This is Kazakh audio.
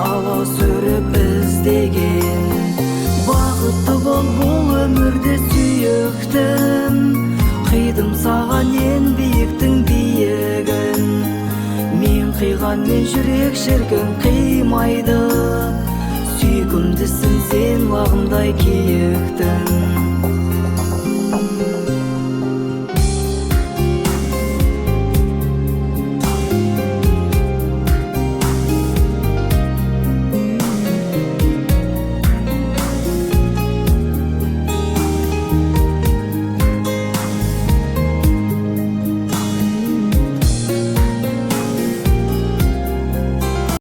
бала сүріп іздеген. Бақытты бол бұл өмірде сүйіктім, қидым саған ең биіктің биігін. Мен қиғанмен жүрек шіркін қимайды, сүйкімдісің сен лағымдай киіктің.